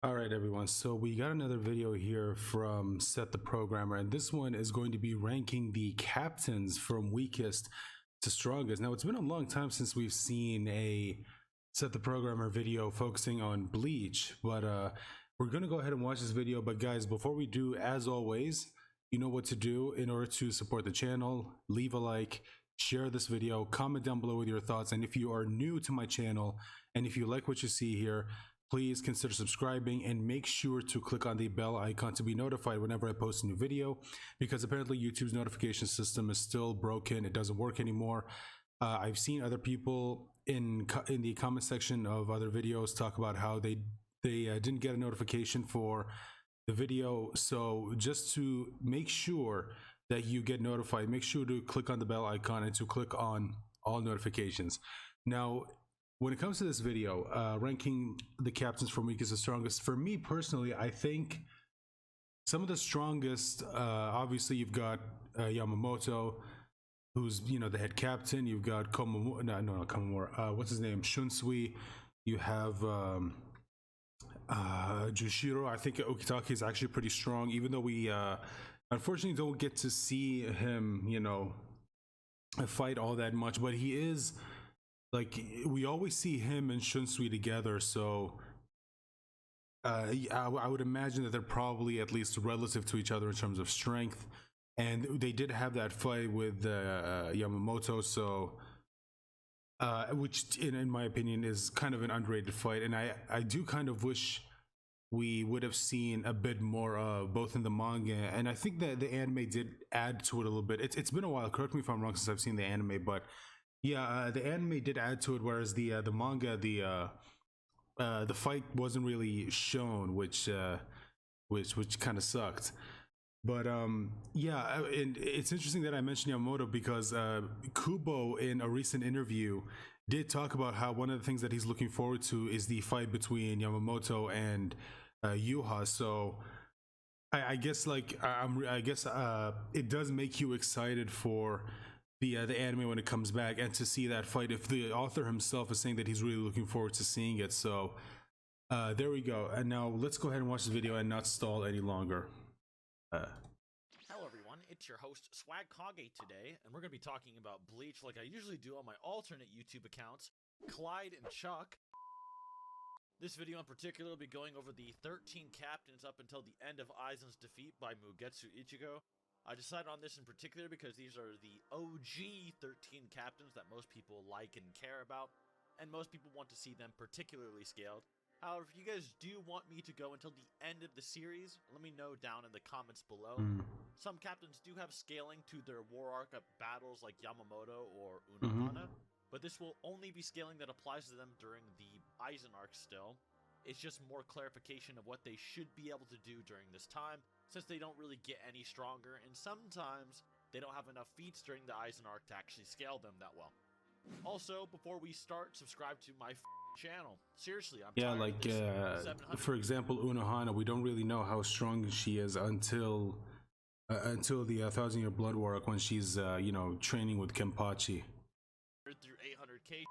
All right, everyone. So we got another video here from Set the Programmer, and this one is going to be ranking the captains from weakest to strongest. Now, it's been a long time since we've seen a Set the Programmer video focusing on Bleach, but we're going to go ahead and watch this video. But guys, before we do, as always, you know what to do in order to support the channel. Leave a like, share this video, comment down below with your thoughts, and if you are new to my channel and if you like what you see here, please consider subscribing and make sure to click on the bell icon to be notified whenever I post a new video, because apparently YouTube's notification system is still broken. It doesn't work anymore. I've seen other people in the comment section of other videos talk about how they didn't get a notification for the video. So just to make sure that you get notified, make sure to click on the bell icon and to click on all notifications. Now, when it comes to this video, ranking the captains from weakest to strongest, for me personally, I think some of the strongest, obviously you've got Yamamoto, who's, you know, the head captain. You've got Komamura, not Komamura, what's his name, Shunsui. You have Jushiro. I think Okitake is actually pretty strong, even though we unfortunately don't get to see him, you know, fight all that much, but he is, like, we always see him and Shunsui together, so I would imagine that they're probably at least relative to each other in terms of strength. And they did have that fight with Yamamoto, so which in my opinion is kind of an underrated fight, and I do kind of wish we would have seen a bit more of both in the manga, and I think that the anime did add to it a little bit. It's been a while, correct me if I'm wrong, since I've seen the anime, but yeah, the anime did add to it, whereas the manga, the fight wasn't really shown, which kind of sucked. But yeah, and it's interesting that I mentioned Yamamoto because Kubo in a recent interview did talk about how one of the things that he's looking forward to is the fight between Yamamoto and Yuha. So I guess, like, I guess it does make you excited for the anime when it comes back, and to see that fight, if the author himself is saying that he's really looking forward to seeing it. So there we go. And now let's go ahead and watch this video and not stall any longer. Hello everyone, it's your host Swag Kage today, and we're going to be talking about Bleach like I usually do on my alternate YouTube accounts, Clyde and Chuck. This video in particular will be going over the 13 captains up until the end of Aizen's defeat by Mugetsu Ichigo. I decided on this in particular because these are the OG 13 captains that most people like and care about, and most people want to see them particularly scaled. However, if you guys do want me to go until the end of the series, let me know down in the comments below. Some captains do have scaling to their war arc up battles like Yamamoto or Unohana, but this will only be scaling that applies to them during the Aizen arc still. It's just more clarification of what they should be able to do during this time, since they don't really get any stronger, and sometimes they don't have enough feats during the Aizen arc to actually scale them that well. Also, before we start, subscribe to my channel. Seriously, I'm tired of this. For example, Unohana, we don't really know how strong she is until the 1,000-year blood war arc, when she's you know, training with Kenpachi. Through 800k.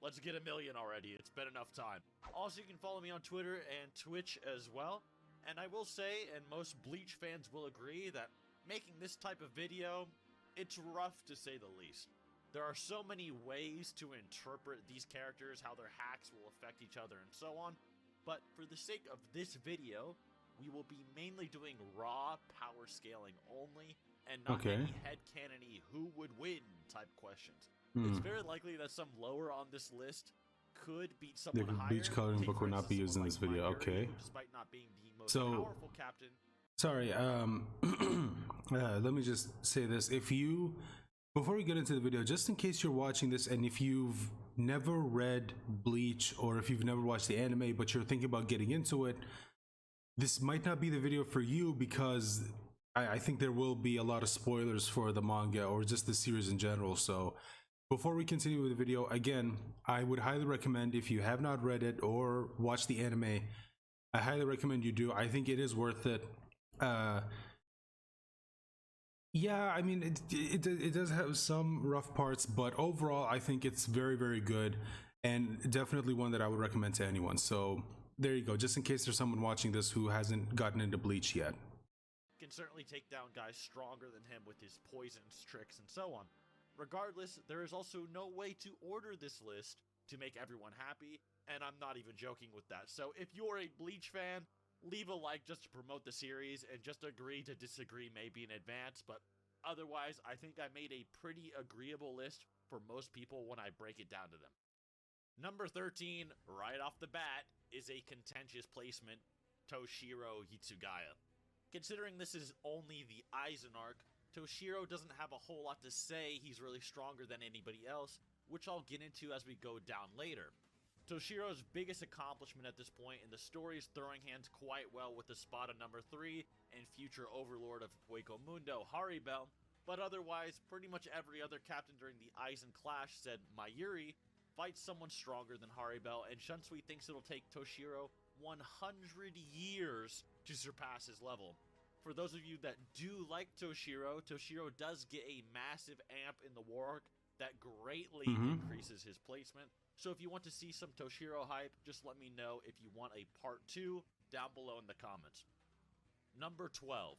Let's get 1 million already. It's been enough time. Also, you can follow me on Twitter and Twitch as well. And I will say, and most Bleach fans will agree, that making this type of video, it's rough to say the least. There are so many ways to interpret these characters, how their hacks will affect each other, and so on. But for the sake of this video, we will be mainly doing raw power scaling only, and not any headcanon-y who would win type questions. It's very likely that some lower on this list could beat someone higher. The bleach coloring book will not be used in this video. Okay. Despite not being the most powerful captain. Sorry. Let me just say this: before we get into the video, just in case you're watching this and if you've never read Bleach, or if you've never watched the anime but you're thinking about getting into it, this might not be the video for you, because I think there will be a lot of spoilers for the manga or just the series in general. So before we continue with the video, again, I would highly recommend, if you have not read it or watched the anime, I highly recommend you do. I think it is worth it. Yeah, I mean, it does have some rough parts, but overall I think it's very, very good, and definitely one that I would recommend to anyone. So there you go. Just in case there's someone watching this who hasn't gotten into Bleach yet. Can certainly take down guys stronger than him with his poisons, tricks, and so on. Regardless, there is also no way to order this list to make everyone happy, and I'm not even joking with that. So if you're a Bleach fan, leave a like just to promote the series, and just agree to disagree maybe in advance, but otherwise, I think I made a pretty agreeable list for most people when I break it down to them. Number 13, right off the bat, is a contentious placement, Toshiro Hitsugaya. Considering this is only the Aizen arc, Toshiro doesn't have a whole lot to say. He's really stronger than anybody else, which I'll get into as we go down later. Toshiro's biggest accomplishment at this point in the story is throwing hands quite well with Espada number 3 and future overlord of Hueco Mundo, Haribel, but otherwise, pretty much every other captain during the Aizen clash said Mayuri fights someone stronger than Haribel, and Shunsui thinks it'll take Toshiro 100 years to surpass his level. For those of you that do like Toshiro, Toshiro does get a massive amp in the war arc that greatly increases his placement. So if you want to see some Toshiro hype, just let me know if you want a part 2 down below in the comments. Number 12,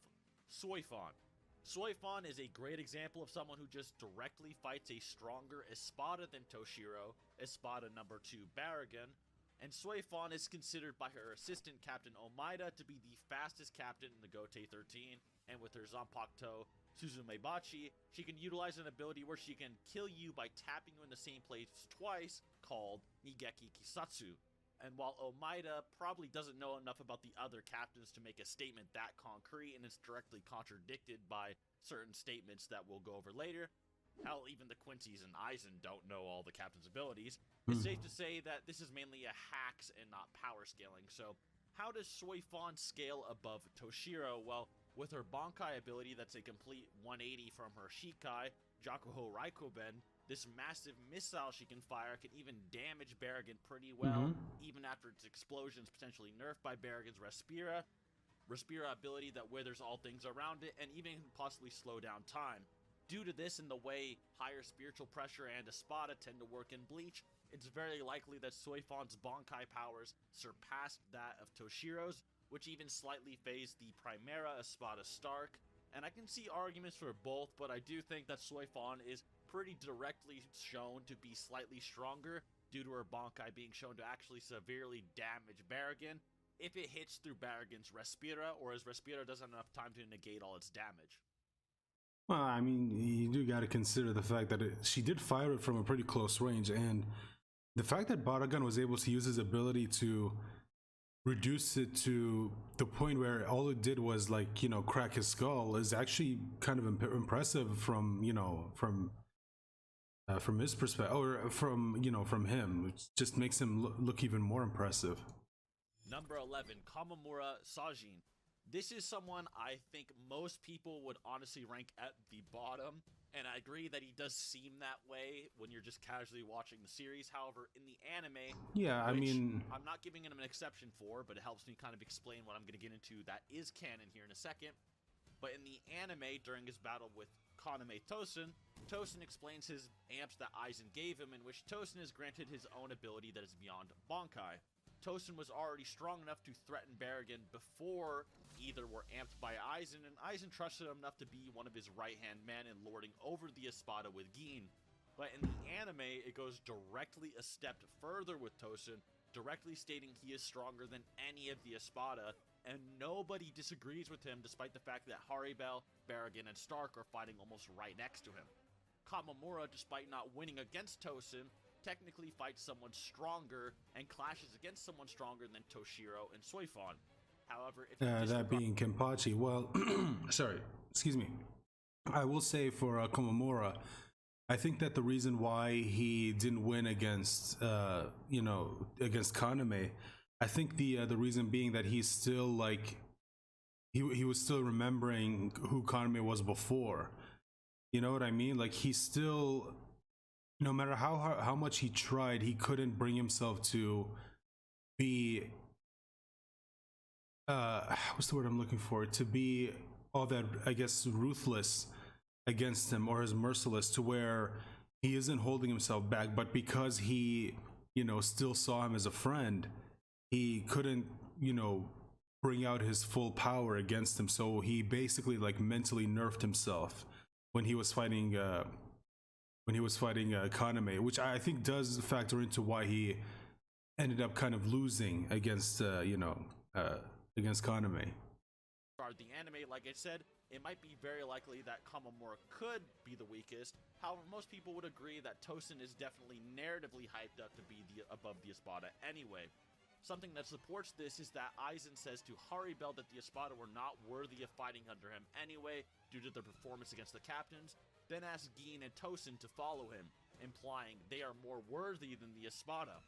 Soifon. Soifon is a great example of someone who just directly fights a stronger Espada than Toshiro, Espada number 2 Barragan, and Soifon is considered by her assistant Captain Omaida to be the fastest captain in the Gote 13, and with her Zanpakuto Suzumebachi, she can utilize an ability where she can kill you by tapping you in the same place twice, called Nigeki Kisatsu. And while Omaida probably doesn't know enough about the other captains to make a statement that concrete, and it's directly contradicted by certain statements that we'll go over later, hell, even the Quincy's and Aizen don't know all the captain's abilities, it's safe to say that this is mainly a hacks and not power scaling. So how does Soifon scale above Toshiro? Well, with her Bankai ability that's a complete 180 from her Shikai, Jakuho Raikoben, this massive missile she can fire can even damage Barragan pretty well, even after its explosions potentially nerfed by Barragan's Respira. Respira ability that withers all things around it, and even possibly slow down time. Due to this and the way higher spiritual pressure and Espada tend to work in Bleach, it's very likely that Soifon's Bankai powers surpassed that of Toshiro's, which even slightly phased the Primera Espada Stark. And I can see arguments for both, but I do think that Soifon is pretty directly shown to be slightly stronger due to her Bankai being shown to actually severely damage Barragan if it hits through Barragan's Respira, or as Respira doesn't have enough time to negate all its damage. Well, I mean, you do got to consider the fact that she did fire it from a pretty close range, and the fact that Barragan was able to use his ability to reduce it to the point where all it did was, like, you know, crack his skull is actually kind of impressive from, you know, from his perspective, or from, you know, from him, which just makes him look even more impressive. Number 11, Kamamura Sajin. This is someone I think most people would honestly rank at the bottom, and I agree that he does seem that way when you're just casually watching the series. However, in the anime, yeah, I mean, I'm not giving him an exception for, but it helps me kind of explain what I'm going to get into that is canon here in a second. But in the anime, during his battle with Kaname Tosen, Tosen explains his amps that Aizen gave him, in which Tosen is granted his own ability that is beyond Bankai. Tosen was already strong enough to threaten Barragan before either were amped by Aizen, and Aizen trusted him enough to be one of his right-hand men in lording over the Espada with Gin. But in the anime, it goes directly a step further with Tosen, directly stating he is stronger than any of the Espada, and nobody disagrees with him despite the fact that Haribel, Barragan, and Stark are fighting almost right next to him. Kamamura, despite not winning against Tosen, technically fights someone stronger and clashes against someone stronger than Toshiro and Soifon. However, if that being Kenpachi, well, sorry, excuse me. I will say for Komamura, I think that the reason why he didn't win against, you know, against Kaname, I think the reason being that he's still like, he was still remembering who Kaname was before. You know what I mean? Like, he still, no matter how much he tried, he couldn't bring himself to be what's the word I'm looking for? To be all that, I guess, ruthless against him, or as merciless, to where he isn't holding himself back, but because he, you know, still saw him as a friend, he couldn't, bring out his full power against him. So he basically like mentally nerfed himself when he was fighting Kaname, which I think does factor into why he ended up kind of losing against against Kaname. The anime, like I said, it might be very likely that Kamamura could be the weakest. However, most people would agree that Tosin is definitely narratively hyped up to be above the Espada anyway. Something that supports this is that Aizen says to Haribel that the Espada were not worthy of fighting under him anyway due to their performance against the captains, then asks Gin and Tosin to follow him, implying they are more worthy than the Espada.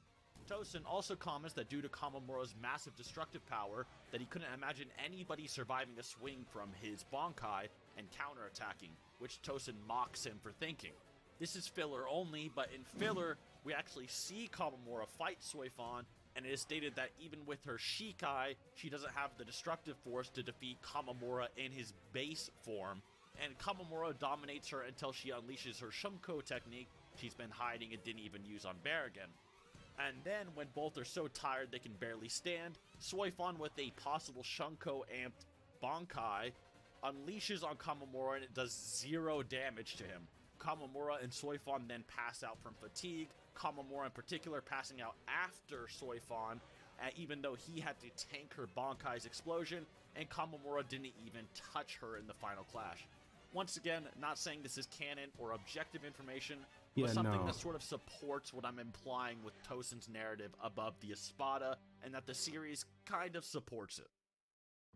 Tosin also comments that due to Kamamura's massive destructive power, that he couldn't imagine anybody surviving a swing from his Bankai and counterattacking, which Tosin mocks him for thinking. This is filler only, but in filler, we actually see Kamamura fight Soifan, and it is stated that even with her Shikai, she doesn't have the destructive force to defeat Kamamura in his base form, and Kamamura dominates her until she unleashes her Shumko technique she's been hiding and didn't even use on Berrigan. And then, when both are so tired they can barely stand, Soifan with a possible Shunko amped Bankai unleashes on Kamamura and it does 0 damage to him. Kamamura and Soifan then pass out from fatigue, Kamamura in particular passing out after Soifan, even though he had to tank her Bankai's explosion, and Kamamura didn't even touch her in the final clash. Once again, not saying this is canon or objective information, but something that sort of supports what I'm implying with Tosin's narrative above the Espada, and that the series kind of supports it.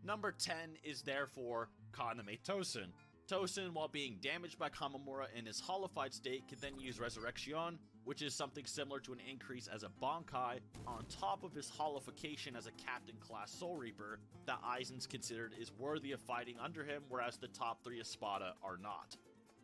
Number 10 is therefore Kaname Tosin. Tosin, while being damaged by Kamamura in his holified state, can then use Resurrection, which is something similar to an increase as a Bankai, on top of his holification as a Captain class Soul Reaper that Aizen's considered is worthy of fighting under him, whereas the top 3 Espada are not.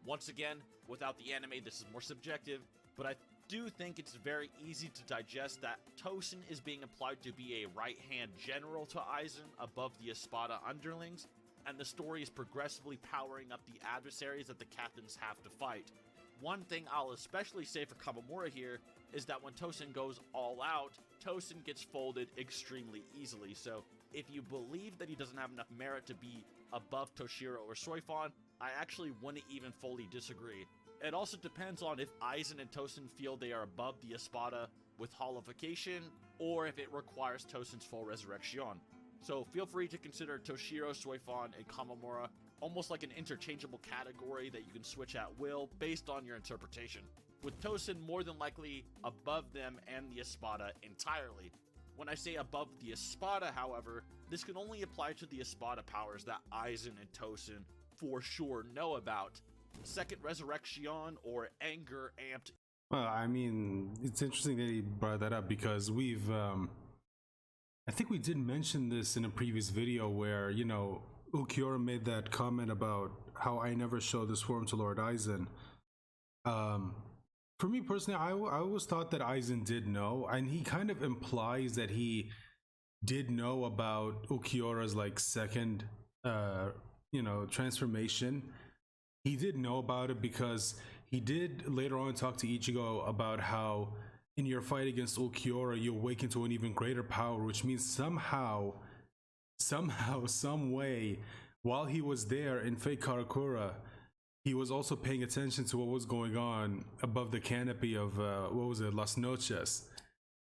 Once again, without the anime, this is more subjective, but I do think it's very easy to digest that Tosin is being implied to be a right-hand general to Aizen above the Espada underlings, and the story is progressively powering up the adversaries that the captains have to fight. One thing I'll especially say for Kamamura here is that when Tosin goes all out, Tosin gets folded extremely easily, so if you believe that he doesn't have enough merit to be above Toshiro or Soifan, I actually wouldn't even fully disagree. It also depends on if Aizen and Tosin feel they are above the Espada with holification, or if it requires Tosin's full resurrection. So feel free to consider Toshiro, Soifan, and Kamamura almost like an interchangeable category that you can switch at will based on your interpretation, with Tosin more than likely above them and the Espada entirely. When I say above the Espada, however, this can only apply to the Espada powers that Aizen and Tosin for sure know about. Second Resurrection or Anger Amped. Well, I mean, it's interesting that he brought that up because we've, I think we did mention this in a previous video where, Ulquiorra made that comment about how I never showed this form to Lord Aizen. For me personally, I always thought that Aizen did know, and he kind of implies that he did know about Ulquiorra's like second, transformation. He did know about it because he did later on talk to Ichigo about how in your fight against Ulquiorra, you awaken to an even greater power, which means somehow, some way, while he was there in Fake Karakura, he was also paying attention to what was going on above the canopy of, Las Noches,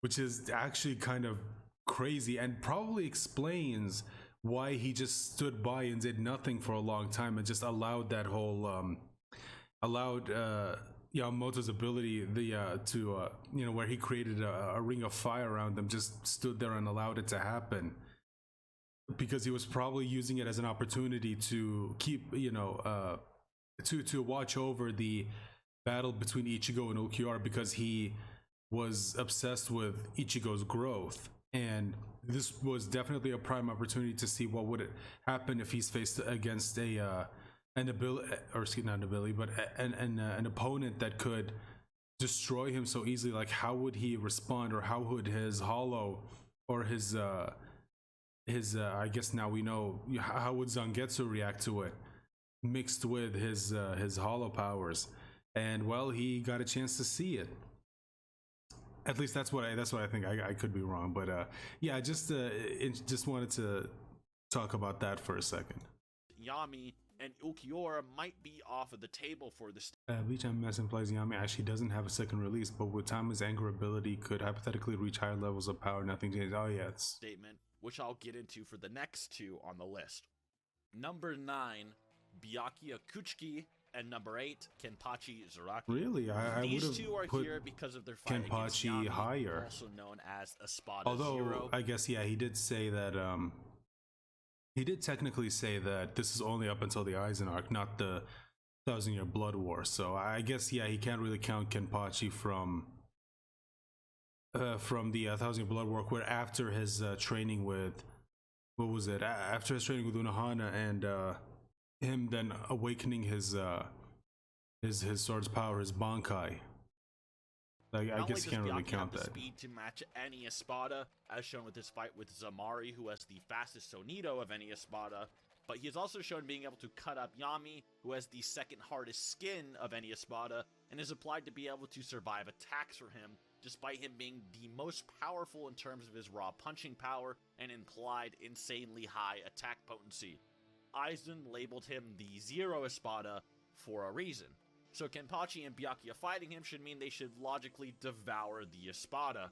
which is actually kind of crazy and probably explains why he just stood by and did nothing for a long time and just allowed that whole, Yamamoto's ability, where he created a ring of fire around them, just stood there and allowed it to happen. Because he was probably using it as an opportunity to keep, to watch over the battle between Ichigo and Ulquiorra, because he was obsessed with Ichigo's growth. And this was definitely a prime opportunity to see what would happen if he's faced against an opponent that could destroy him so easily. Like, how would he respond, or how would his hollow, or his I guess now we know, how would Zangetsu react to it mixed with his hollow powers? And well, he got a chance to see it. At least that's what I think. I could be wrong, but yeah, just wanted to talk about that for a second. Yami and Ulquiorra might be off of the table for this Bleach MS implies Yami actually doesn't have a second release, but with time his anger ability could hypothetically reach higher levels of power. Nothing changes. Oh yeah, it's statement, which I'll get into for the next two on the list. Number 9, Byakuya Kuchiki, and number 8, Kenpachi Zaraki. Really, I would have These two are put here because of their fight against Kenpachi Yami, higher. also known as Espada Although Zero. I guess yeah, he did say that he did technically say that this is only up until the Aizen arc, not the 1,000-year Blood War. So I guess yeah, he can't really count Kenpachi from the 1,000-year Blood War, where after his training with what was it? After his training with Unohana and him then awakening his sword's power, his Bankai. Like, I guess you can't really count that. Speed to match any Espada, as shown with his fight with Zamari, who has the fastest Sonido of any Espada. But he has also shown being able to cut up Yami, who has the second hardest skin of any Espada, and is applied to be able to survive attacks for him, despite him being the most powerful in terms of his raw punching power and implied insanely high attack potency. Aizen labeled him the Zero Espada for a reason. So Kenpachi and Byakuya fighting him should mean they should logically devour the Espada.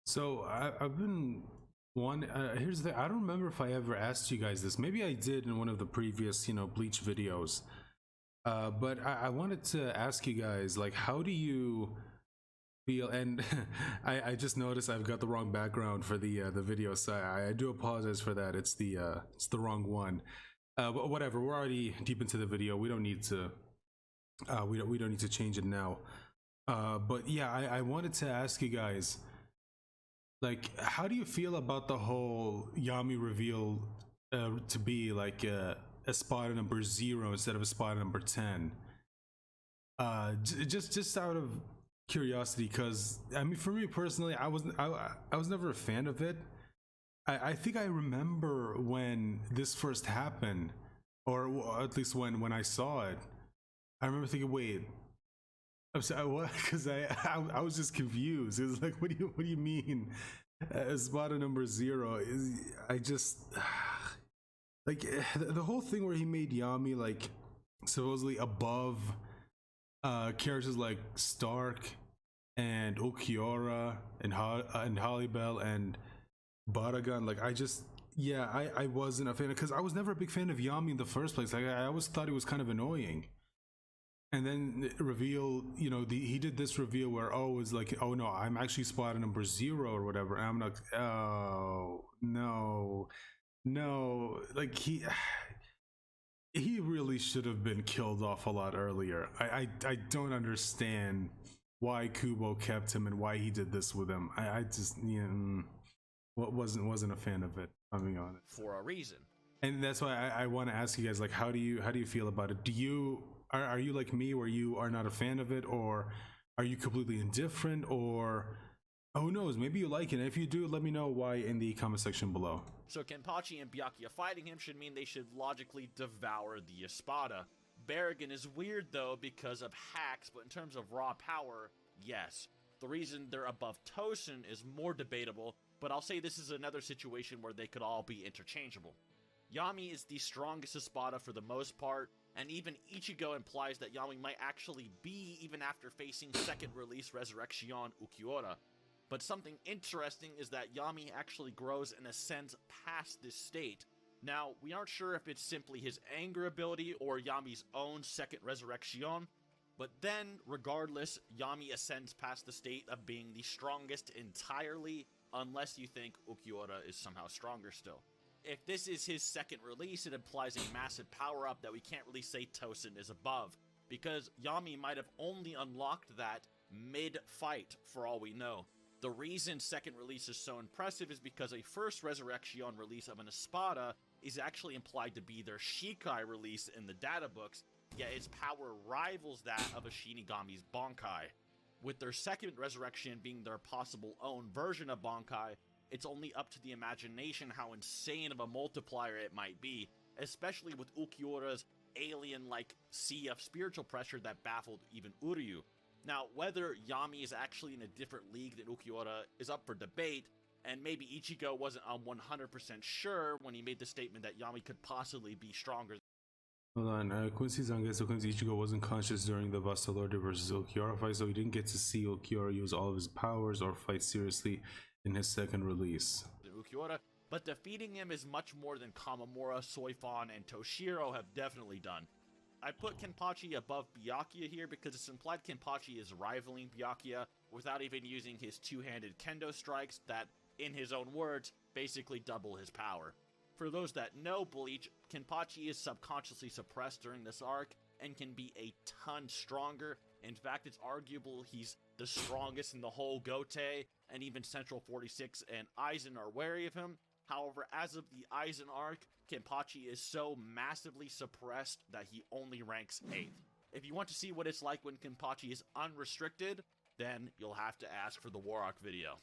So I've been here's the thing. I don't remember if I ever asked you guys this. Maybe I did in one of the previous, Bleach videos. But I wanted to ask you guys, like, how do you feel? And I just noticed I've got the wrong background for the video, so I do apologize for that. It's the wrong one. But whatever. We're already deep into the video. We don't need to. We don't need to change it now. But yeah, I wanted to ask you guys, like, how do you feel about the whole Yami reveal to be like Espada number 0 instead of Espada number 10? Just out of curiosity, because I mean, for me personally, I was never a fan of it. I think I remember when this first happened, or at least when I saw it. I remember thinking, wait, I'm sorry, what? Because I was just confused. It was like, what do you mean? Espada number 0 is, I just like the whole thing where he made Yami like supposedly above characters like Stark and Ulquiorra and Holybell and Baragon. Like, I wasn't a fan, because I was never a big fan of Yami in the first place. Like, I always thought he was kind of annoying. And then reveal, he did this reveal where, it's like, oh no, I'm actually Espada number 0 or whatever. And I'm like, oh no, like he really should have been killed off a lot earlier. I don't understand why Kubo kept him and why he did this with him. I just wasn't a fan of it, I'll be honest. For a reason. And that's why I want to ask you guys, like, how do you feel about it? Are you like me, where you are not a fan of it, or are you completely indifferent, or who knows, maybe you like it? And if you do, let me know why in the comment section below. So Kenpachi and Byakuya fighting him should mean they should logically devour the Espada. Baragon is weird though because of hacks, but in terms of raw power, yes. The reason they're above Tosin is more debatable, but I'll say this is another situation where they could all be interchangeable. Yami is the strongest Espada for the most part, and even Ichigo implies that Yami might actually be even after facing second release Resurrection Ulquiorra. But something interesting is that Yami actually grows and ascends past this state. Now, we aren't sure if it's simply his anger ability or Yami's own second Resurrection, but then, regardless, Yami ascends past the state of being the strongest entirely, unless you think Ulquiorra is somehow stronger still. If this is his second release, it implies a massive power-up that we can't really say Tosin is above, because Yami might have only unlocked that mid-fight for all we know. The reason second release is so impressive is because a first Resurrection release of an Espada is actually implied to be their Shikai release in the data books, yet its power rivals that of a Shinigami's Bankai. With their second Resurrection being their possible own version of Bankai, it's only up to the imagination how insane of a multiplier it might be, especially with Ulquiorra's alien-like sea of spiritual pressure that baffled even Uryu. Now, whether Yami is actually in a different league than Ukiura is up for debate, and maybe Ichigo wasn't 100% sure when he made the statement that Yami could possibly be stronger. Hold on, Quincy's on so Quincy Ichigo wasn't conscious during the Bastalordi versus Ukiura fight, so he didn't get to see Ukiura use all of his powers or fight seriously in his second release. Ukiura, but defeating him is much more than Kamamura, Soifon, and Toshiro have definitely done. I put Kenpachi above Byakuya here because it's implied Kenpachi is rivaling Byakuya without even using his two-handed kendo strikes that, in his own words, basically double his power. For those that know Bleach, Kenpachi is subconsciously suppressed during this arc and can be a ton stronger. In fact, it's arguable he's the strongest in the whole Gote, and even Central 46 and Aizen are wary of him. However, as of the Aizen arc, Kenpachi is so massively suppressed that he only ranks 8th. If you want to see what it's like when Kenpachi is unrestricted, then you'll have to ask for the War Arc video.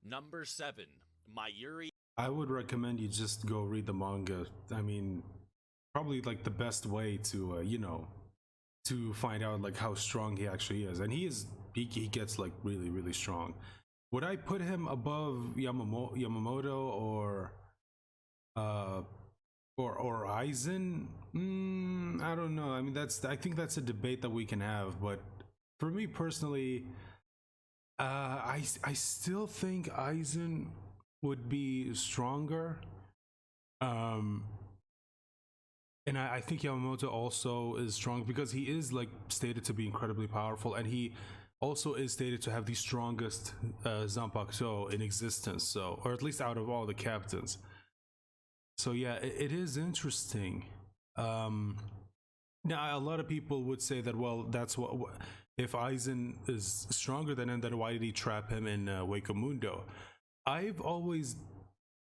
Number 7, Mayuri. I would recommend you just go read the manga. I mean, probably like the best way to, to find out like how strong he actually is. And he gets like really, really strong. Would I put him above Yamamoto or Aizen? I don't know. I mean, I think that's a debate that we can have. But for me personally, I still think Aizen would be stronger. And I think Yamamoto also is strong because he is like stated to be incredibly powerful, and he also is stated to have the strongest Zanpakuto in existence, so, or at least out of all the captains. So yeah, it is interesting. Now a lot of people would say that, well, that's what if Aizen is stronger than him, then why did he trap him in Wake Mundo? I've always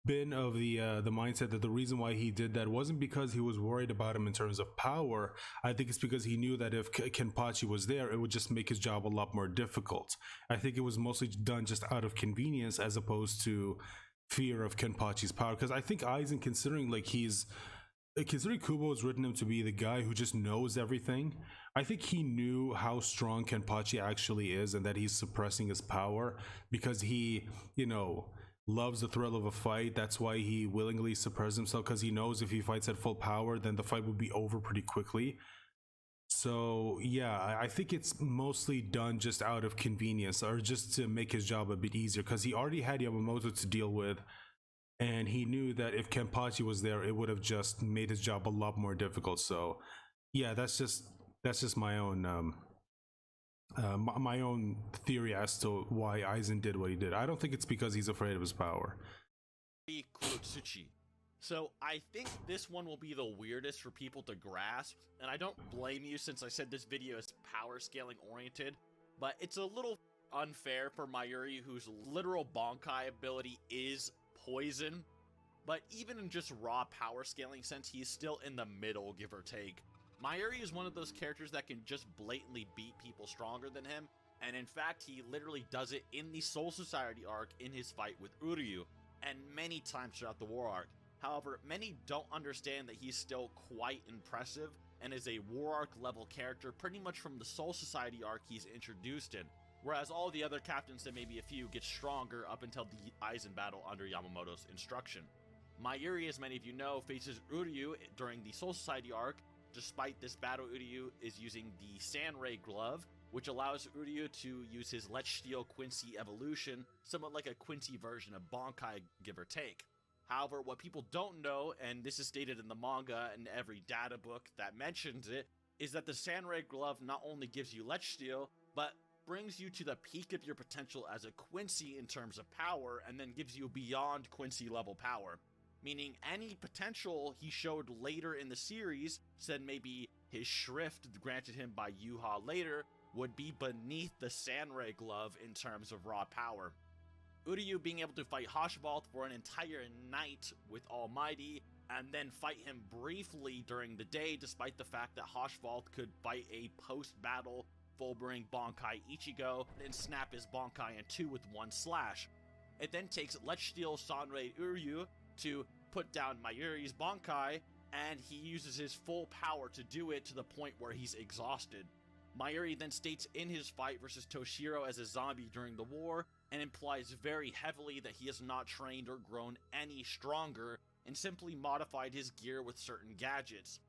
been of the mindset that the reason why he did that wasn't because he was worried about him in terms of power. I think it's because he knew that if Kenpachi was there, it would just make his job a lot more difficult. I think it was mostly done just out of convenience as opposed to fear of Kenpachi's power. Because I think Aizen, considering Kubo has written him to be the guy who just knows everything, I think he knew how strong Kenpachi actually is and that he's suppressing his power because he, loves the thrill of a fight. That's why he willingly suppresses himself, because he knows if he fights at full power, then the fight would be over pretty quickly. So yeah, I think it's mostly done just out of convenience or just to make his job a bit easier, because he already had Yamamoto to deal with, and he knew that if Kenpachi was there, it would have just made his job a lot more difficult. So yeah, that's just my own my own theory as to why Aizen did what he did. I don't think it's because he's afraid of his power. Kurotsuchi. So I think this one will be the weirdest for people to grasp, and I don't blame you since I said this video is power scaling oriented, but it's a little unfair for Mayuri, whose literal Bankai ability is poison, but even in just raw power scaling sense, he's still in the middle, give or take. Mayuri is one of those characters that can just blatantly beat people stronger than him, and in fact, he literally does it in the Soul Society arc in his fight with Uryu, and many times throughout the War arc. However, many don't understand that he's still quite impressive, and is a War arc level character pretty much from the Soul Society arc he's introduced in, whereas all the other captains and maybe a few get stronger up until the Aizen battle under Yamamoto's instruction. Mayuri, as many of you know, faces Uryu during the Soul Society arc. Despite this battle, Uryu is using the Sandray glove, which allows Uryu to use his Let Steel Quincy evolution, somewhat like a Quincy version of Bankai, give or take. However, what people don't know, and this is stated in the manga and every data book that mentions it, is that the Sandray glove not only gives you Let Steel, but brings you to the peak of your potential as a Quincy in terms of power, and then gives you beyond Quincy level power. Meaning any potential he showed later in the series, said maybe his Shrift granted him by Yuha later, would be beneath the Sandray glove in terms of raw power. Uryu being able to fight Hashvalt for an entire night with Almighty, and then fight him briefly during the day, despite the fact that Hashvalt could fight a post-battle full-bearing Bankai Ichigo and snap his Bankai in two with one slash. It then takes Let Steel Sandray Uryu to put down Mayuri's Bankai, and he uses his full power to do it to the point where he's exhausted. Mayuri then states in his fight versus Toshiro as a zombie during the war, and implies very heavily that he has not trained or grown any stronger, and simply modified his gear with certain gadgets.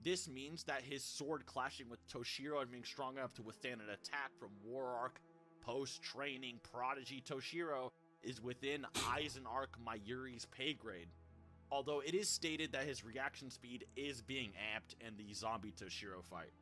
This means that his sword clashing with Toshiro and being strong enough to withstand an attack from War Arc post-training prodigy Toshiro is within Aizen Arc Mayuri's pay grade. Although it is stated that his reaction speed is being amped in the zombie Toshiro fight.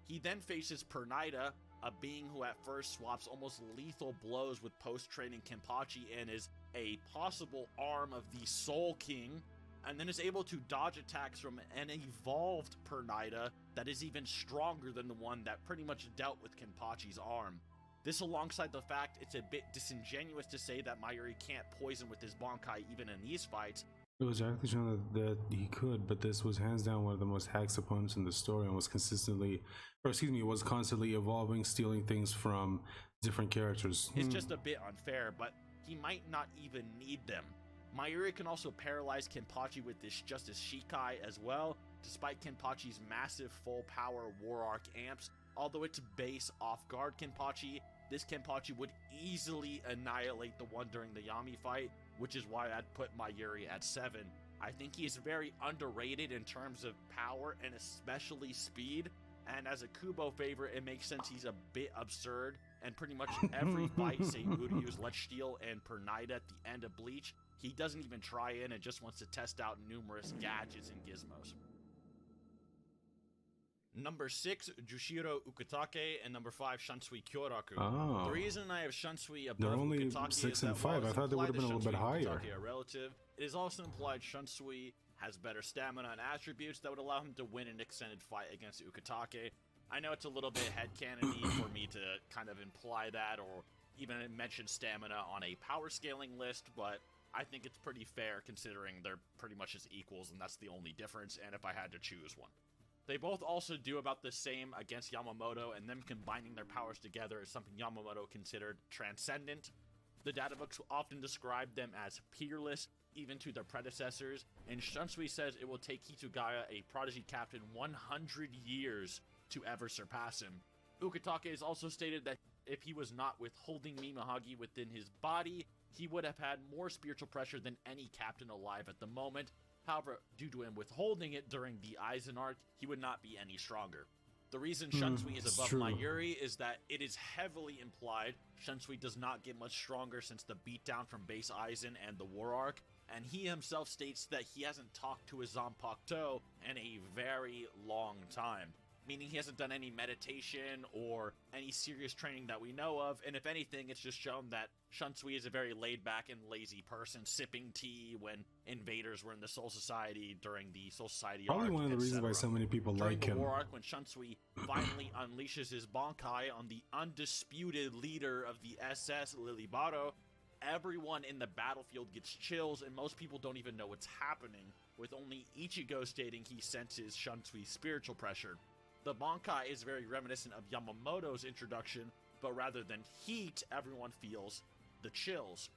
He then faces Pernida, a being who at first swaps almost lethal blows with post-training Kenpachi and is a possible arm of the Soul King, and then is able to dodge attacks from an evolved Pernida that is even stronger than the one that pretty much dealt with Kenpachi's arm. This, alongside the fact it's a bit disingenuous to say that Mayuri can't poison with his Bankai even in these fights. It was actually shown that he could, but this was hands down one of the most hacked opponents in the story, and was constantly, was constantly evolving, stealing things from different characters. It's just a bit unfair, but he might not even need them. Mayuri can also paralyze Kenpachi with this Justice Shikai as well, despite Kenpachi's massive full power War Arc amps. Although it's base off guard Kenpachi, this Kenpachi would easily annihilate the one during the Yami fight, which is why I'd put Mayuri at 7. I think he is very underrated in terms of power and especially speed, and as a Kubo favorite, it makes sense he's a bit absurd, and pretty much every fight, say Uryu's Let's Steal and Pernida at the end of Bleach, he doesn't even try in and just wants to test out numerous gadgets and gizmos. Number 6, Jushiro Ukitake, and number 5, Shansui Kyoraku. Oh. The reason I have Shansui above They're only Ukitake 6 is and that 5. I thought they would have been a little bit higher. Ukitake are relative. It is also implied Shansui has better stamina and attributes that would allow him to win an extended fight against Ukitake. I know it's a little bit headcanon-y for me to kind of imply that or even mention stamina on a power scaling list, but I think it's pretty fair considering they're pretty much as equals and that's the only difference, and if I had to choose one. They both also do about the same against Yamamoto, and them combining their powers together is something Yamamoto considered transcendent. The databooks often describe them as peerless, even to their predecessors, and Shansui says it will take Hitsugaya, a prodigy captain, 100 years to ever surpass him. Ukitake has also stated that if he was not withholding Mimahagi within his body, he would have had more spiritual pressure than any captain alive at the moment. However, due to him withholding it during the Aizen arc, he would not be any stronger. The reason Shansui is above Mayuri is that it is heavily implied Shansui does not get much stronger since the beatdown from base Aizen and the War Arc, and he himself states that he hasn't talked to his Zanpakuto in a very long time. Meaning he hasn't done any meditation or any serious training that we know of, and if anything, it's just shown that Shansui is a very laid-back and lazy person, sipping tea when invaders were in the Soul Society during the Soul Society arc, probably one of the reasons why so many people during like the him. War Arc, when Shansui finally unleashes his Bankai on the undisputed leader of the SS, Lilibaro, everyone in the battlefield gets chills, and most people don't even know what's happening, with only Ichigo stating he senses Shansui's spiritual pressure. The Bankai is very reminiscent of Yamamoto's introduction, but rather than heat, everyone feels the chills.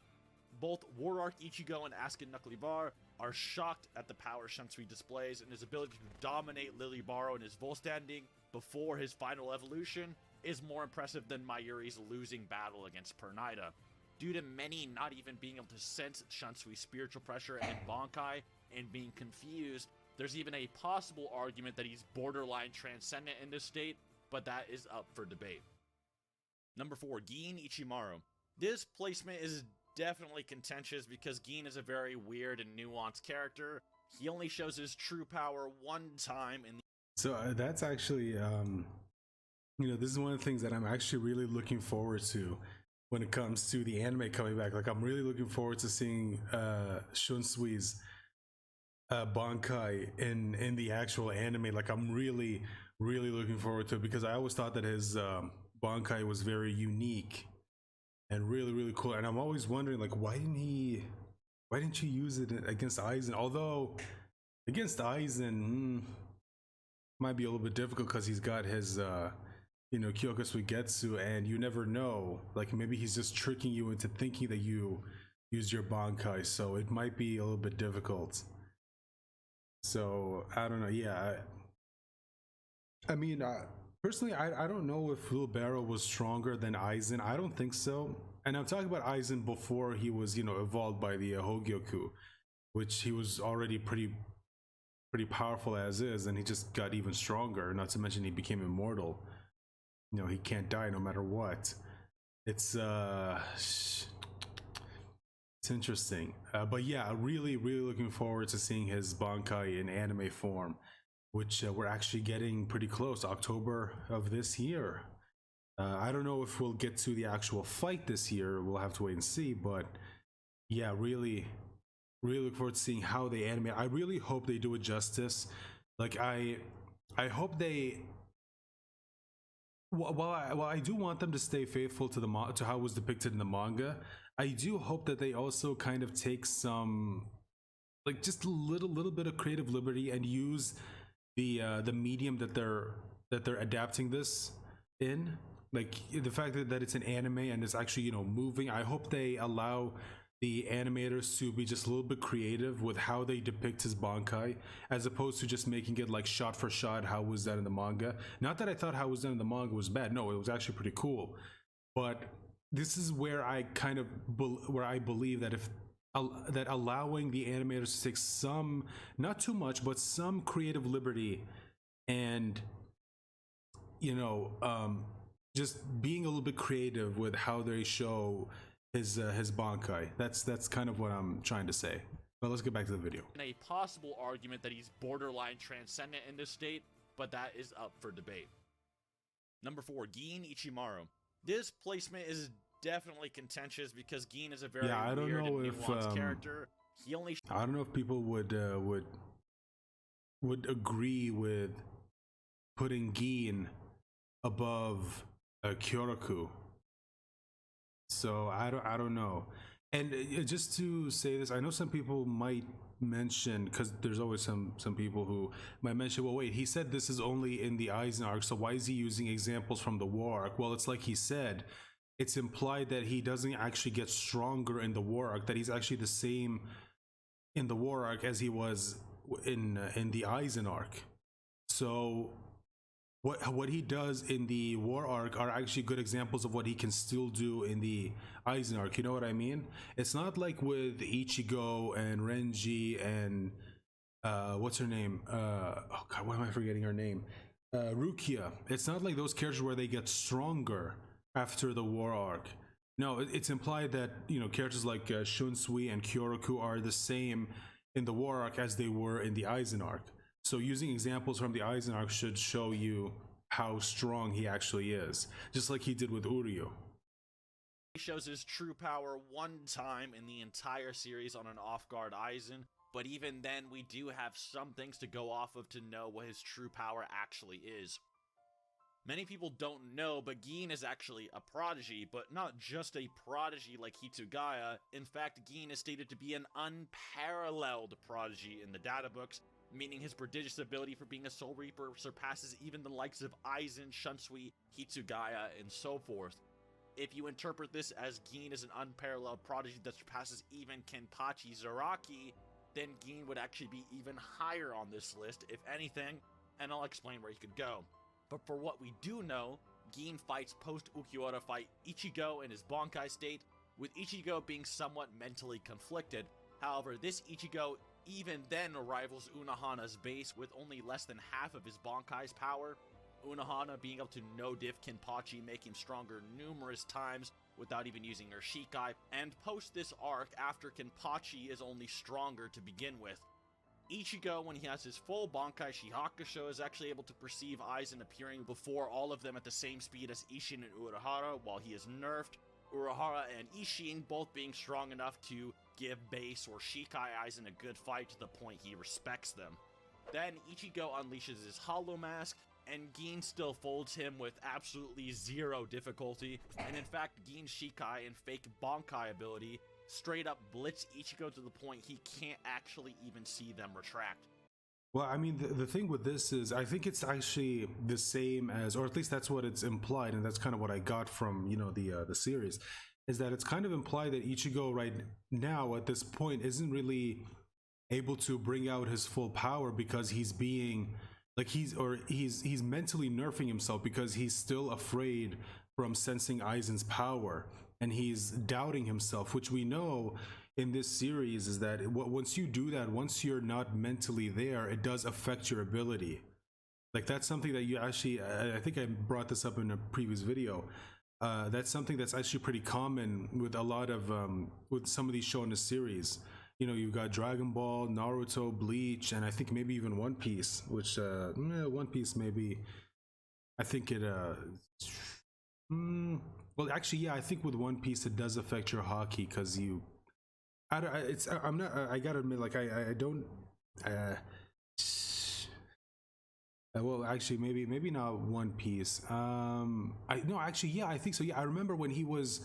Both War Arc Ichigo and Askin Nuclear are shocked at the power Shansui displays, and his ability to dominate Lilibaro in his full standing before his final evolution is more impressive than Mayuri's losing battle against Pernida. Due to many not even being able to sense Shansui's spiritual pressure and Bankai and being confused, there's even a possible argument that he's borderline transcendent in this state, but that is up for debate. Number 4, Gin Ichimaru. This placement is definitely contentious because Gin is a very weird and nuanced character. He only shows his true power one time in the... So that's actually, this is one of the things that I'm actually really looking forward to when it comes to the anime coming back. Like, I'm really looking forward to seeing Shunsui's Bankai in the actual anime. Like, I'm really looking forward to it because I always thought that his Bankai was very unique and really cool, and I'm always wondering, like, why didn't you use it against Aizen? Although against Aizen might be a little bit difficult because he's got his Kyoka Suigetsu, and you never know, like, maybe he's just tricking you into thinking that you used your Bankai, so it might be a little bit difficult. So I don't know. Yeah, I mean, Personally, I don't know if Wheelbarrow was stronger than Aizen. I don't think so. And I'm talking about Aizen before he was, evolved by the Hogyoku, which he was already pretty powerful as is, and he just got even stronger. Not to mention he became immortal. He can't die no matter what. It's interesting, but yeah, really looking forward to seeing his Bankai in anime form, which we're actually getting pretty close. October of this year. I don't know if we'll get to the actual fight this year. We'll have to wait and see. But yeah, really look forward to seeing how they animate. I really hope they do it justice. Like I hope they. While I do want them to stay faithful to to how it was depicted in the manga, I do hope that they also kind of take some, like, just a little bit of creative liberty and use the medium that they're adapting this in. Like the fact that it's an anime and it's actually moving. I hope they allow the animators to be just a little bit creative with how they depict his Bankai, as opposed to just making it like shot for shot how it was done in the manga. Not that I thought how it was done in the manga was bad. No, it was actually pretty cool. But this is where I kind of where I believe that if that allowing the animators to take some, not too much, but some creative liberty, and just being a little bit creative with how they show his Bankai. That's kind of what I'm trying to say. But let's get back to the video. A possible argument that he's borderline transcendent in this state, but that is up for debate. Number 4, Gin Ichimaru. This placement is definitely contentious because Gin is a very weird and nuanced character. I don't know if people would agree with putting Gin above Kyoraku. So I don't know. And just to say this, I know some people might mention, because there's always some people who might mention, well, wait, he said this is only in the Aizen arc, so why is he using examples from the War arc? Well, it's like he said, it's implied that he doesn't actually get stronger in the War arc, that he's actually the same in the War arc as he was in the Aizen arc. So what he does in the War arc are actually good examples of what he can still do in the Aizen arc. You know what I mean? It's not like with Ichigo and Renji and what's her name? Oh god, why am I forgetting her name? Rukia. It's not like those characters where they get stronger after the War arc. No, it's implied that characters like Shunsui and Kyoraku are the same in the War arc as they were in the Aizen arc. So using examples from the Aizen arc should show you how strong he actually is, just like he did with Uryu. He shows his true power one time in the entire series on an off-guard Aizen, but even then we do have some things to go off of to know what his true power actually is. Many people don't know, but Gin is actually a prodigy, but not just a prodigy like Hitsugaya. In fact, Gin is stated to be an unparalleled prodigy in the data books, meaning his prodigious ability for being a Soul Reaper surpasses even the likes of Aizen, Shunsui, Hitsugaya, and so forth. If you interpret this as Gin is an unparalleled prodigy that surpasses even Kenpachi Zaraki, then Gin would actually be even higher on this list, if anything, and I'll explain where he could go. But for what we do know, Gin fights post-Ukiura fight Ichigo in his Bankai state, with Ichigo being somewhat mentally conflicted. However, this Ichigo even then rivals Unohana's base with only less than half of his Bankai's power. Unohana being able to no-diff Kenpachi, make him stronger numerous times without even using her Shikai, and post this arc after Kenpachi is only stronger to begin with. Ichigo, when he has his full Bankai Shihakusho, is actually able to perceive Aizen appearing before all of them at the same speed as Isshin and Urahara, while he is nerfed. Urahara and Isshin both being strong enough to give base or Shikai Aizen a good fight to the point he respects them. Then Ichigo unleashes his Hollow Mask, and Gin still folds him with absolutely zero difficulty, and in fact Gin's Shikai and fake Bankai ability straight up blitz Ichigo to the point he can't actually even see them retract. Well, I mean, the thing with this is, I think it's actually the same as, or at least that's what it's implied, and that's kind of what I got from, the series, is that it's kind of implied that Ichigo right now, at this point, isn't really able to bring out his full power because he's being, Like he's mentally nerfing himself because he's still afraid from sensing Aizen's power, and he's doubting himself, which we know in this series is that once you do that, once you're not mentally there, it does affect your ability. Like that's something that you actually, I think I brought this up in a previous video. That's something that's actually pretty common with a lot of with some of these shows in the series. You know, you've got Dragon Ball, Naruto, Bleach, and I think maybe even One Piece, which One Piece maybe, I think it well actually yeah, I think with One Piece it does affect your hockey because you I'm not I gotta admit, like I don't well actually maybe not One Piece. I no actually yeah, I think so. Yeah, I remember when he was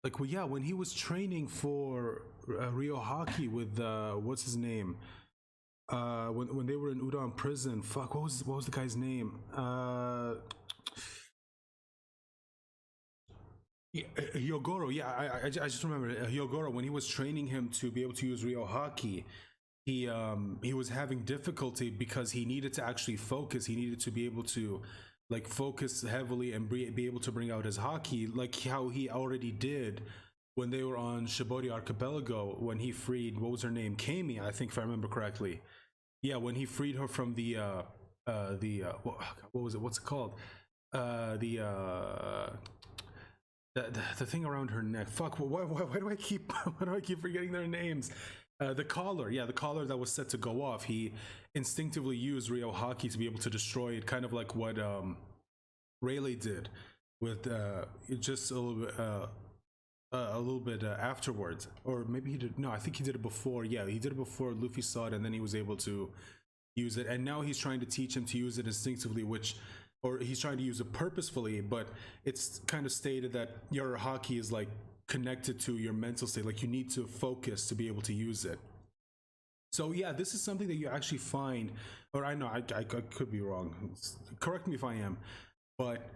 like, well, yeah, when he was training for Rio Hockey with what's his name? When they were in Udon prison. Fuck, what was the guy's name? Yeah, Hyogoro. Yeah, I just remember Hyogoro, when he was training him to be able to use Rio Hockey. He was having difficulty because he needed to actually focus. He needed to be able to like focus heavily and be able to bring out his hockey, like how he already did when they were on Shibori Archipelago, when he freed, what was her name, Kami, I think, if I remember correctly. Yeah, when he freed her from the what was it, what's it called, the the thing around her neck. Fuck, why do I keep why do I keep forgetting their names? The collar, yeah, the collar that was set to go off. He instinctively used Rio Hockey to be able to destroy it, kind of like what Rayleigh did with just a little bit afterwards, or maybe he did. No, I think he did it before. Yeah, he did it before Luffy saw it, and then he was able to use it. And now he's trying to teach him to use it instinctively, or he's trying to use it purposefully. But it's kind of stated that your hockey is like connected to your mental state, like you need to focus to be able to use it. So yeah, this is something that you actually find, or I know I could be wrong, correct me if I am, but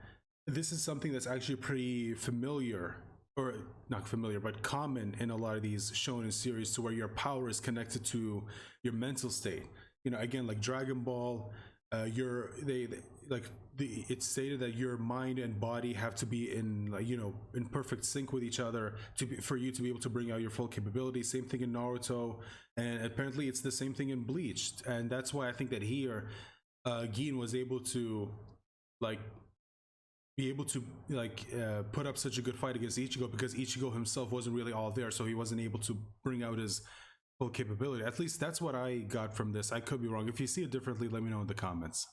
this is something that's actually pretty familiar, or not familiar, but common in a lot of these shonen series, to where your power is connected to your mental state. You know, again, like Dragon Ball, it's stated that your mind and body have to be in, like, you know, in perfect sync with each other for you to be able to bring out your full capability. Same thing in Naruto, and apparently it's the same thing in Bleach. And that's why I think that here Gin was able to like be able to put up such a good fight against Ichigo, because Ichigo himself wasn't really all there, so he wasn't able to bring out his full capability. At least that's what I got from this. I could be wrong. If you see it differently, let me know in the comments.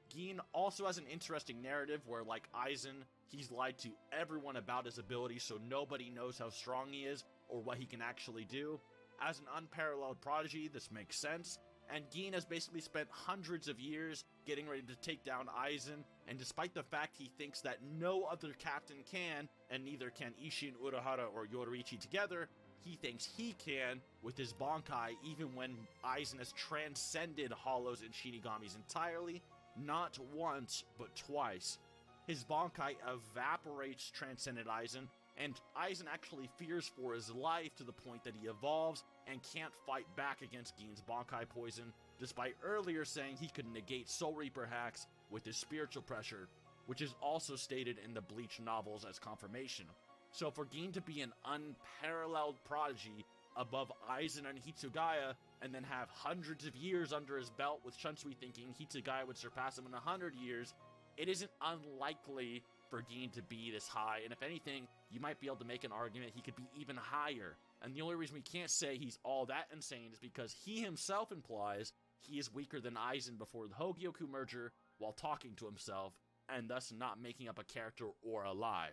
Gin also has an interesting narrative where, like Aizen, he's lied to everyone about his ability, so nobody knows how strong he is or what he can actually do. As an unparalleled prodigy, this makes sense, and Gin has basically spent hundreds of years getting ready to take down Aizen, and despite the fact he thinks that no other captain can, and neither can Isshin, Urahara, or Yoruichi together, he thinks he can with his Bankai, even when Aizen has transcended Hollows and Shinigamis entirely, not once, but twice. His Bankai evaporates Transcended Aizen, and Aizen actually fears for his life to the point that he evolves and can't fight back against Gin's Bankai poison, despite earlier saying he could negate Soul Reaper hacks with his spiritual pressure, which is also stated in the Bleach novels as confirmation. So for Gin to be an unparalleled prodigy above Aizen and Hitsugaya, and then have hundreds of years under his belt, with Shunsui thinking Hitsugaya would surpass him in 100 years, it isn't unlikely for Gin to be this high, and if anything, you might be able to make an argument he could be even higher. And the only reason we can't say he's all that insane is because he himself implies he is weaker than Aizen before the Hogyoku merger while talking to himself, and thus not making up a character or a lie.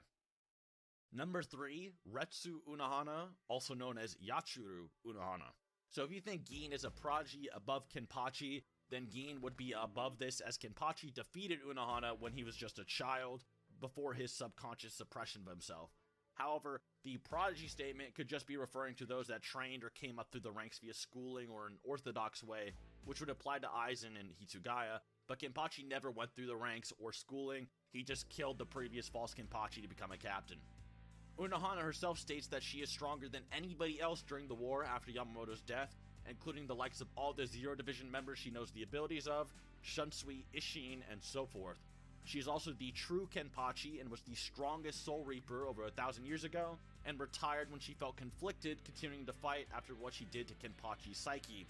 Number 3, Retsu Unohana, also known as Yachuru Unohana. So if you think Gin is a prodigy above Kenpachi, then Gin would be above this, as Kenpachi defeated Unohana when he was just a child, before his subconscious suppression of himself. However, the prodigy statement could just be referring to those that trained or came up through the ranks via schooling or an orthodox way, which would apply to Aizen and Hitsugaya, but Kenpachi never went through the ranks or schooling, he just killed the previous false Kenpachi to become a captain. Unohana herself states that she is stronger than anybody else during the war after Yamamoto's death, including the likes of all the Zero Division members she knows the abilities of, Shunsui, Ishin, and so forth. She is also the true Kenpachi and was the strongest Soul Reaper over 1,000 years ago, and retired when she felt conflicted, continuing to fight after what she did to Kenpachi's psyche.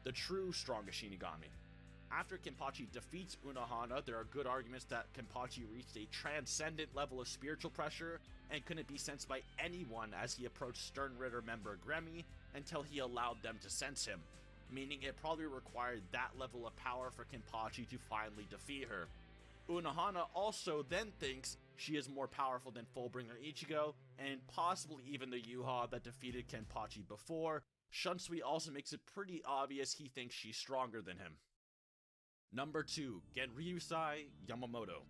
The true strongest Shinigami. After Kenpachi defeats Unohana, there are good arguments that Kenpachi reached a transcendent level of spiritual pressure and couldn't be sensed by anyone as he approached Stern Ritter member Gremmy until he allowed them to sense him, meaning it probably required that level of power for Kenpachi to finally defeat her. Unohana also then thinks she is more powerful than Fullbringer Ichigo, and possibly even the Yuha that defeated Kenpachi before. Shunsui also makes it pretty obvious he thinks she's stronger than him. Number 2, Genryusai Yamamoto.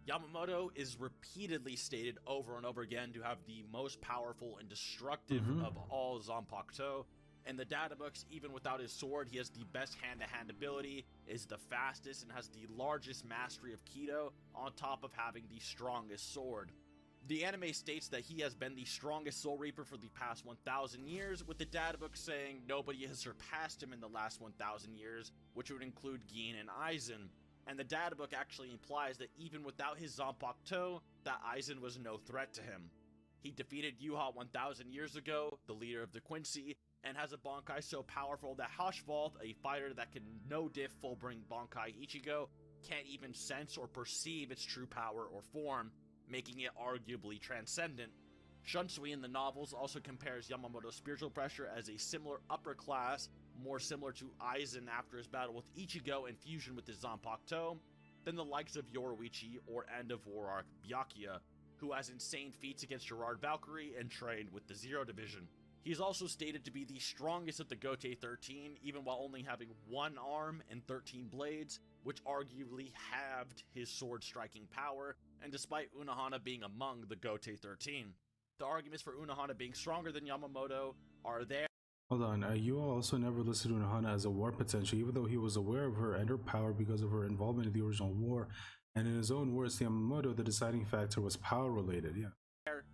Yamamoto is repeatedly stated over and over again to have the most powerful and destructive of all Zanpakuto. In the data books, even without his sword, he has the best hand-to-hand ability, is the fastest, and has the largest mastery of Kido, on top of having the strongest sword. The anime states that he has been the strongest Soul Reaper for the past 1,000 years, with the data book saying nobody has surpassed him in the last 1,000 years, which would include Gin and Aizen. And the data book actually implies that even without his Zanpakuto, that Aizen was no threat to him. He defeated Yuha 1,000 years ago, the leader of the Quincy, and has a Bankai so powerful that Haschwald, a fighter that can no-diff full-bring Bankai Ichigo, can't even sense or perceive its true power or form, making it arguably transcendent. Shunsui in the novels also compares Yamamoto's spiritual pressure as a similar upper class, more similar to Aizen after his battle with Ichigo and fusion with his Zanpakuto, than the likes of Yoruichi or End of War Arc Byakuya, who has insane feats against Gerard Valkyrie and trained with the Zero Division. He is also stated to be the strongest of the Gote 13, even while only having one arm and 13 blades, which arguably halved his sword striking power, and despite Unohana being among the Gote 13. The arguments for Unohana being stronger than Yamamoto are there. Hold on, you also never listed Unohana as a war potential, even though he was aware of her and her power because of her involvement in the original war, and in his own words, Yamamoto, the deciding factor was power related, yeah.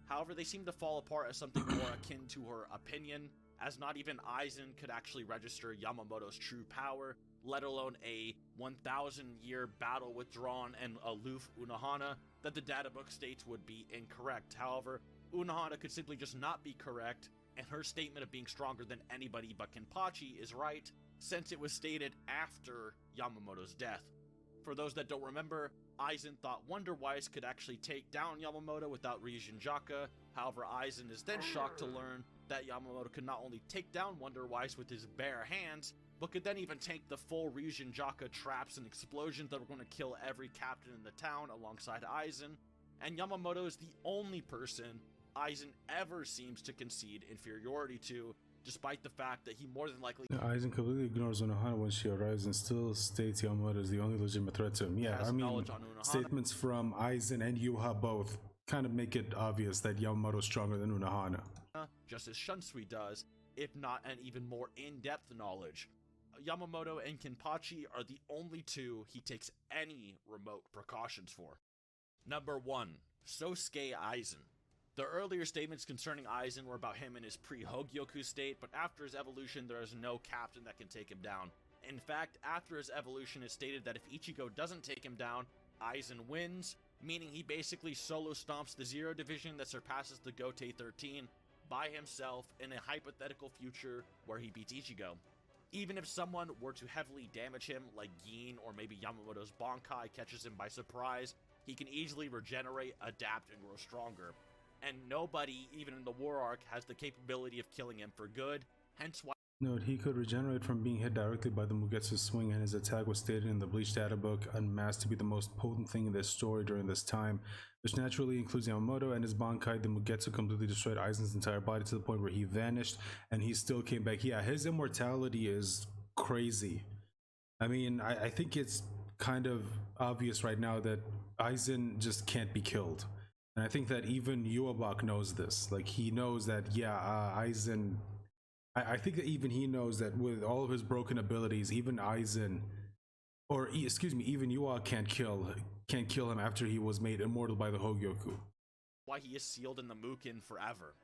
However, they seem to fall apart as something more akin to her opinion, as not even Aizen could actually register Yamamoto's true power, let alone a 1,000-year battle withdrawn and aloof Unohana that the data book states would be incorrect. However, Unohana could simply just not be correct, and her statement of being stronger than anybody but Kenpachi is right, since it was stated after Yamamoto's death. For those that don't remember, Aizen thought Wonderwise could actually take down Yamamoto without Ryujinjaka. However, Aizen is then shocked to learn that Yamamoto could not only take down Wonderwise with his bare hands, but could then even tank the full Ryujinjaka traps and explosions that were going to kill every captain in the town alongside Aizen. And Yamamoto is the only person Aizen ever seems to concede inferiority to, despite the fact that he more than likely Aizen completely ignores Unohana when she arrives and still states Yamamoto is the only legitimate threat to him. Yeah, I mean, statements from Aizen and Yuha both kind of make it obvious that Yamamoto is stronger than Unohana. Just as Shunsui does, if not an even more in-depth knowledge. Yamamoto and Kenpachi are the only two he takes any remote precautions for. Number 1. Sosuke Aizen. The earlier statements concerning Aizen were about him in his pre-Hogyoku state, but after his evolution there is no captain that can take him down. In fact, after his evolution it's stated that if Ichigo doesn't take him down, Aizen wins, meaning he basically solo stomps the Zero Division that surpasses the Gote 13 by himself in a hypothetical future where he beats Ichigo. Even if someone were to heavily damage him, like Gin or maybe Yamamoto's Bankai catches him by surprise, he can easily regenerate, adapt, and grow stronger. And nobody, even in the War Arc, has the capability of killing him for good, hence why— Note, he could regenerate from being hit directly by the Mugetsu swing, and his attack was stated in the Bleach data book unmasked to be the most potent thing in this story during this time, which naturally includes Yamamoto and his Bankai. The Mugetsu completely destroyed Aizen's entire body to the point where he vanished, and he still came back. Yeah, his immortality is crazy. I mean, I think it's kind of obvious right now that Aizen just can't be killed. And I think that even Yuabak knows this. Like, he knows that, yeah, Aizen... I think that even he knows that with all of his broken abilities, even Aizen... Or, excuse me, even Yua can't kill him after he was made immortal by the Hogyoku. Why he is sealed in the Mukin forever.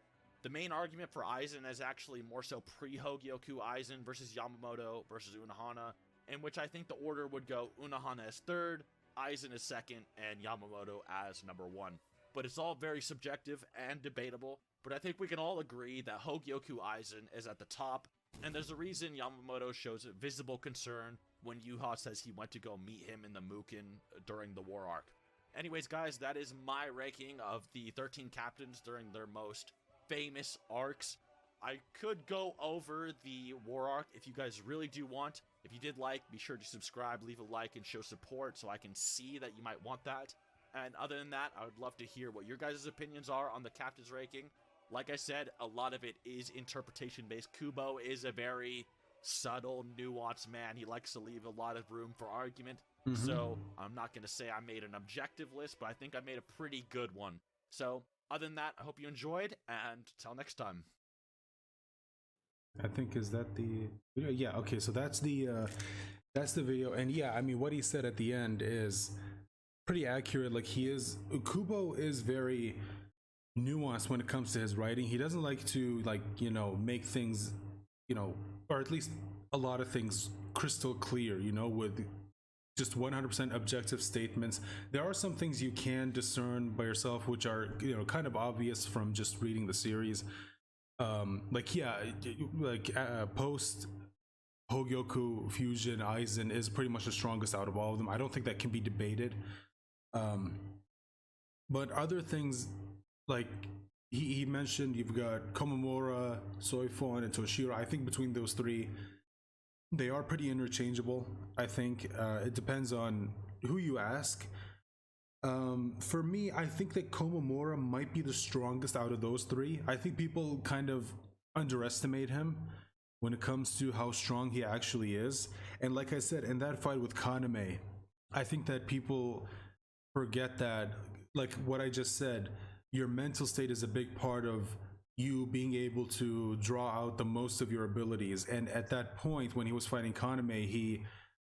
The main argument for Aizen is actually more so pre-Hogyoku Aizen versus Yamamoto versus Unohana, in which I think the order would go Unohana as third, Aizen as second, and Yamamoto as number one. But it's all very subjective and debatable, but I think we can all agree that Hogyoku Aizen is at the top, and there's a reason Yamamoto shows a visible concern when Yuha says he went to go meet him in the Mukin during the war arc. Anyways, guys, that is my ranking of the 13 captains during their most famous arcs. I could go over the war arc if you guys really do want. If you did like, be sure to subscribe, leave a like, and show support so I can see that you might want that. And other than that, I would love to hear what your guys' opinions are on the captain's ranking. Like I said, a lot of it is interpretation-based. Kubo is a very subtle, nuanced man. He likes to leave a lot of room for argument. So I'm not going to say I made an objective list, but I think I made a pretty good one. So other than that, I hope you enjoyed, and till next time. I think, is that the video? Yeah, okay, so that's the video. And yeah, I mean, what he said at the end is pretty accurate. Like, Kubo is very nuanced when it comes to his writing. He doesn't like to, like, you know, make things, you know, or at least a lot of things crystal clear, you know, with just 100% objective statements. There are some things you can discern by yourself, which are, you know, kind of obvious from just reading the series. Like, yeah, like post Hogyoku Fusion, Aizen is pretty much the strongest out of all of them. I don't think that can be debated. But other things, like he mentioned, you've got Komamura, Soifon, and Toshiro. I think between those three, they are pretty interchangeable. I think it depends on who you ask. For me, I think that Komamura might be the strongest out of those three. I think people kind of underestimate him when it comes to how strong he actually is. And like I said, in that fight with Kaname, I think that people forget that, like what I just said, your mental state is a big part of you being able to draw out the most of your abilities. And at that point, when he was fighting Kaname, he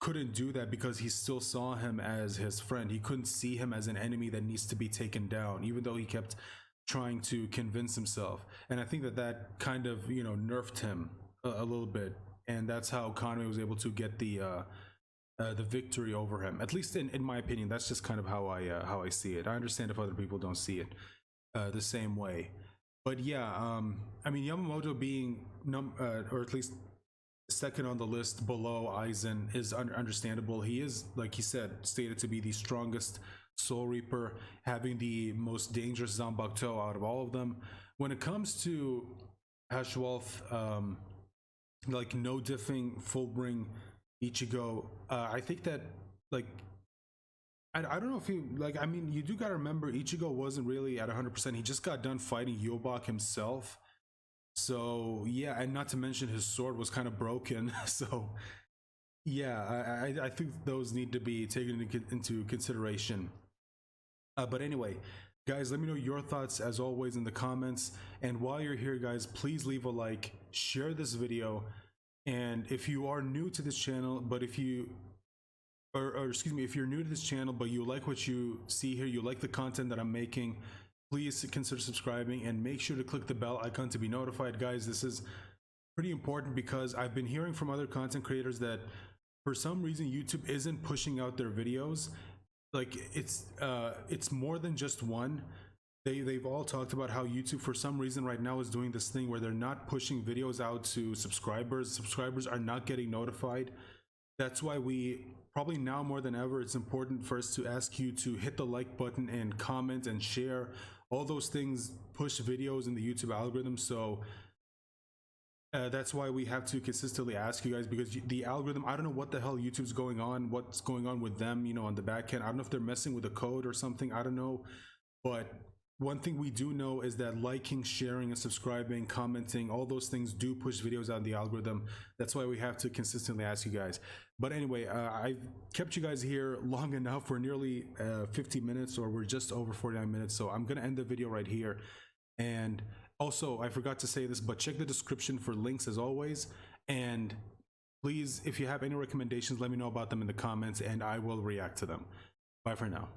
couldn't do that because he still saw him as his friend. He couldn't see him as an enemy that needs to be taken down, even though he kept trying to convince himself. And I think that that kind of, you know, nerfed him a little bit. And that's how Kaname was able to get the victory over him. At least in my opinion, that's just kind of how I see it. I understand if other people don't see it the same way. But yeah, I mean, Yamamoto being or at least second on the list below Aizen is understandable. He is, like he said, stated to be the strongest Soul Reaper, having the most dangerous Zanbakuto out of all of them. When it comes to Hashwolf, like no diffing, Fullbring, Ichigo, I think that, like, I don't know if you, like, I mean, you do gotta remember Ichigo wasn't really at 100%. He just got done fighting Yobak himself. So yeah, and not to mention his sword was kind of broken. So yeah, I think those need to be taken into consideration. But anyway, guys, let me know your thoughts as always in the comments. And while you're here, guys, please leave a like, share this video. And if you are new to this channel, but if you or excuse me, if you're new to this channel but you like what you see here, you like the content that I'm making, please consider subscribing and make sure to click the bell icon to be notified. Guys, this is pretty important because I've been hearing from other content creators that for some reason YouTube isn't pushing out their videos. Like, it's more than just one. They've all talked about how YouTube for some reason right now is doing this thing where they're not pushing videos out to subscribers. Subscribers are not getting notified. That's why we probably now more than ever, it's important for us to ask you to hit the like button and comment and share. All those things push videos in the YouTube algorithm. So that's why we have to consistently ask you guys, because the algorithm, I don't know what the hell YouTube's going on, what's going on with them, you know, on the back end. I don't know if they're messing with the code or something, I don't know. But one thing we do know is that liking, sharing, and subscribing, commenting, all those things do push videos out in the algorithm. That's why we have to consistently ask you guys. But anyway, I've kept you guys here long enough. We're nearly 50 minutes, or we're just over 49 minutes. So I'm gonna end the video right here. And also, I forgot to say this, but check the description for links as always. And please, if you have any recommendations, let me know about them in the comments and I will react to them. Bye for now.